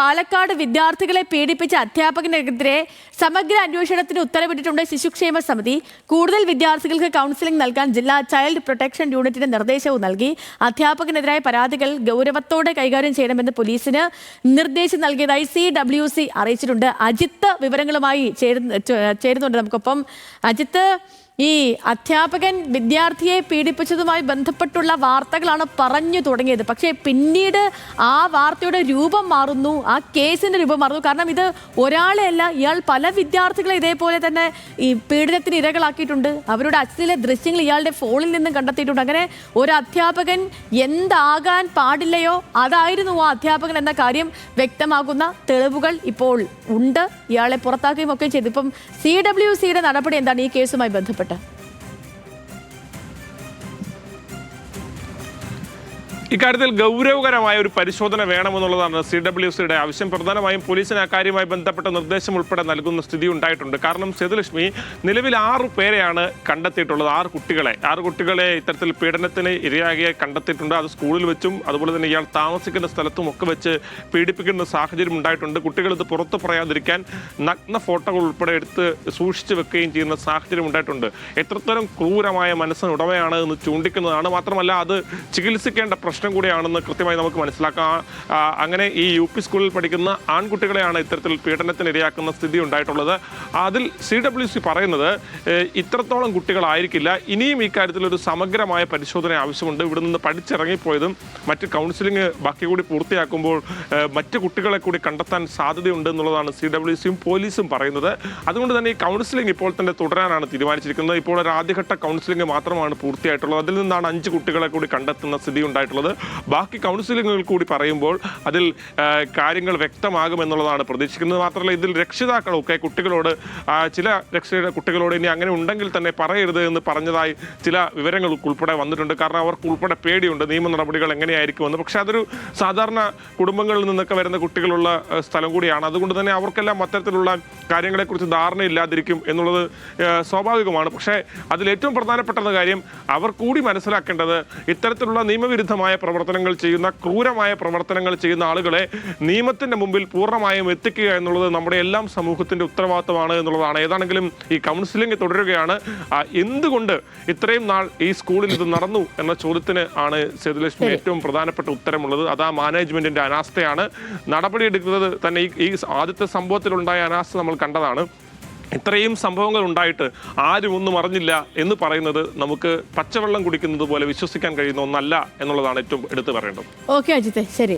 പാലക്കാട് വിദ്യാർത്ഥികളെ പീഡിപ്പിച്ച അധ്യാപകനെതിരെ സമഗ്ര അന്വേഷണത്തിന് ഉത്തരവിട്ടിട്ടുണ്ട് ശിശുക്ഷേമ സമിതി. കൂടുതൽ വിദ്യാർത്ഥികൾക്ക് കൗൺസിലിംഗ് നൽകാൻ ജില്ലാ ചൈൽഡ് പ്രൊട്ടക്ഷൻ യൂണിറ്റിന് നിർദ്ദേശവും നൽകി. അധ്യാപകനെതിരായ പരാതികൾ ഗൗരവത്തോടെ കൈകാര്യം ചെയ്യണമെന്ന് പോലീസിന് നിർദ്ദേശം നൽകിയതായി CWC അറിയിച്ചിട്ടുണ്ട്. അജിത്ത് വിവരങ്ങളുമായി ചേരുന്നുണ്ട് നമുക്കൊപ്പം. അജിത്ത്, ഈ അധ്യാപകൻ വിദ്യാർത്ഥിയെ പീഡിപ്പിച്ചതുമായി ബന്ധപ്പെട്ടുള്ള വാർത്തകളാണ് പറഞ്ഞു തുടങ്ങിയത്. പക്ഷേ പിന്നീട് ആ വാർത്തയുടെ രൂപം മാറുന്നു, ആ കേസിന്റെ രൂപം മാറുന്നു. കാരണം ഇത് ഒരാളെയല്ല, ഇയാൾ പല വിദ്യാർത്ഥികളെ ഇതേപോലെ തന്നെ ഈ പീഡനത്തിന് ഇരകളാക്കിയിട്ടുണ്ട്. അവരുടെ അശ്ലീല ദൃശ്യങ്ങൾ ഇയാളുടെ ഫോണിൽ നിന്നും കണ്ടെത്തിയിട്ടുണ്ട്. അങ്ങനെ ഒരു അധ്യാപകൻ എന്താകാൻ പാടില്ലയോ അതായിരുന്നു ആ അധ്യാപകൻ എന്ന കാര്യം വ്യക്തമാകുന്ന തെളിവുകൾ ഇപ്പോൾ ഉണ്ട്. ഇയാളെ പുറത്താക്കുകയും ഒക്കെ ചെയ്തു. ഇപ്പം CWCയുടെ നടപടി എന്താണ് ഈ കേസുമായി ബന്ധപ്പെട്ട്? ഇക്കാര്യത്തിൽ ഗൗരവകരമായ ഒരു പരിശോധന വേണമെന്നുള്ളതാണ് CWCയുടെ ആവശ്യം. പ്രധാനമായും പോലീസിന് അക്കാര്യവുമായി ബന്ധപ്പെട്ട നിർദ്ദേശം ഉൾപ്പെടെ നൽകുന്ന സ്ഥിതി ഉണ്ടായിട്ടുണ്ട്. കാരണം സേതുലക്ഷ്മി, നിലവിൽ 6 പേരെയാണ് കണ്ടെത്തിയിട്ടുള്ളത്. 6 കുട്ടികളെ ഇത്തരത്തിൽ പീഡനത്തിന് ഇരയാകിയെ കണ്ടെത്തിയിട്ടുണ്ട്. അത് സ്കൂളിൽ വെച്ചും അതുപോലെ തന്നെ ഇയാൾ താമസിക്കുന്ന സ്ഥലത്തും ഒക്കെ വെച്ച് പീഡിപ്പിക്കുന്ന സാഹചര്യം ഉണ്ടായിട്ടുണ്ട്. കുട്ടികൾ ഇത് പുറത്ത് പറയാതിരിക്കാൻ നഗ്ന ഫോട്ടോകൾ ഉൾപ്പെടെ എടുത്ത് സൂക്ഷിച്ചു വെക്കുകയും ചെയ്യുന്ന സാഹചര്യം ഉണ്ടായിട്ടുണ്ട്. എത്രത്തോളം ക്രൂരമായ മനസ്സിന് ഉടമയാണ് എന്ന് ചൂണ്ടിക്കുന്നതാണ്. മാത്രമല്ല അത് ചികിത്സിക്കേണ്ട പ്രശ്നം കൂടിയാണെന്ന് കൃത്യമായി നമുക്ക് മനസ്സിലാക്കാം. അങ്ങനെ ഈ UP സ്കൂളിൽ പഠിക്കുന്ന ആൺകുട്ടികളെയാണ് ഇത്തരത്തിൽ പീഡനത്തിന് ഇരയാക്കുന്ന സ്ഥിതി ഉണ്ടായിട്ടുള്ളത്. അതിൽ CWC പറയുന്നത് ഇത്രത്തോളം കുട്ടികളായിരിക്കില്ല, ഇനിയും ഈ കാര്യത്തിൽ ഒരു സമഗ്രമായ പരിശോധന ആവശ്യമുണ്ട്. ഇവിടെ നിന്ന് പഠിച്ചിറങ്ങിപ്പോയതും മറ്റ് കൗൺസിലിംഗ് ബാക്കി കൂടി പൂർത്തിയാക്കുമ്പോൾ മറ്റ് കുട്ടികളെ കൂടി കണ്ടെത്താൻ സാധ്യതയുണ്ട് എന്നുള്ളതാണ് CWCയും പോലീസും പറയുന്നത്. അതുകൊണ്ട് തന്നെ ഈ കൗൺസിലിംഗ് ഇപ്പോൾ തന്നെ തുടരാനാണ് തീരുമാനിച്ചിരിക്കുന്നത്. ഇപ്പോൾ ഒരു ആദ്യഘട്ട കൗൺസിലിംഗ് മാത്രമാണ് പൂർത്തിയായിട്ടുള്ളത്. അതിൽ നിന്നാണ് 5 കുട്ടികളെ കൂടി കണ്ടെത്തുന്ന സ്ഥിതി ഉണ്ടായിട്ടുള്ളത്. ബാക്കി കൗൺസിലിംഗുകൾ കൂടി പറയുമ്പോൾ അതിൽ കാര്യങ്ങൾ വ്യക്തമാകുമെന്നുള്ളതാണ് പ്രതീക്ഷിക്കുന്നത്. മാത്രമല്ല ഇതിൽ രക്ഷിതാക്കളൊക്കെ കുട്ടികളോട് ചില കുട്ടികളോട് ഇനി അങ്ങനെ ഉണ്ടെങ്കിൽ തന്നെ പറയരുത് എന്ന് പറഞ്ഞതായി ചില വിവരങ്ങൾ ഉൾപ്പെടെ വന്നിട്ടുണ്ട്. കാരണം അവർക്ക് ഉൾപ്പെടെ പേടിയുണ്ട് നിയമ നടപടികൾ എങ്ങനെയായിരിക്കുമെന്ന്. പക്ഷെ അതൊരു സാധാരണ കുടുംബങ്ങളിൽ നിന്നൊക്കെ വരുന്ന കുട്ടികളുള്ള സ്ഥലം കൂടിയാണ്. അതുകൊണ്ട് തന്നെ അവർക്കെല്ലാം അത്തരത്തിലുള്ള കാര്യങ്ങളെക്കുറിച്ച് ധാരണയില്ലാതിരിക്കും എന്നുള്ളത് സ്വാഭാവികമാണ്. പക്ഷേ അതിലേറ്റവും പ്രധാനപ്പെട്ട കാര്യം അവർ കൂടി മനസ്സിലാക്കേണ്ടത് ഇത്തരത്തിലുള്ള നിയമവിരുദ്ധമായ പ്രവർത്തനങ്ങൾ ചെയ്യുന്ന, ക്രൂരമായ പ്രവർത്തനങ്ങൾ ചെയ്യുന്ന ആളുകളെ നിയമത്തിന്റെ മുമ്പിൽ പൂർണ്ണമായും എത്തിക്കുക എന്നുള്ളത് നമ്മുടെ എല്ലാം സമൂഹത്തിന്റെ ഉത്തരവാദിത്തമാണ് എന്നുള്ളതാണ്. ഏതാണെങ്കിലും ഈ കൗൺസിലിംഗ് തുടരുകയാണ്. എന്തുകൊണ്ട് ഇത്രയും നാൾ ഈ സ്കൂളിൽ ഇത് നടന്നു എന്ന ചോദ്യത്തിന് ആണ് സേതുലക്ഷ്മി ഏറ്റവും പ്രധാനപ്പെട്ട ഉത്തരമുള്ളത്. അത് ആ മാനേജ്മെന്റിന്റെ അനാസ്ഥയാണ്. നടപടിയെടുക്കുന്നത് തന്നെ ഈ ആദ്യത്തെ സംഭവത്തിലുണ്ടായ അനാസ്ഥ നമ്മൾ കണ്ടതാണ്. ഇത്രയും സംഭവങ്ങൾ ഉണ്ടായിട്ട് ആരും ഒന്നും അറിഞ്ഞില്ല എന്ന് പറയുന്നത് നമുക്ക് പച്ചവെള്ളം കുടിക്കുന്നത് പോലെ വിശ്വസിക്കാൻ കഴിയുന്ന ഒന്നല്ല എന്നുള്ളതാണ് ഏറ്റവും എടുത്തു പറയേണ്ടത്. ഓക്കെ അജിത്തെ, ശരി.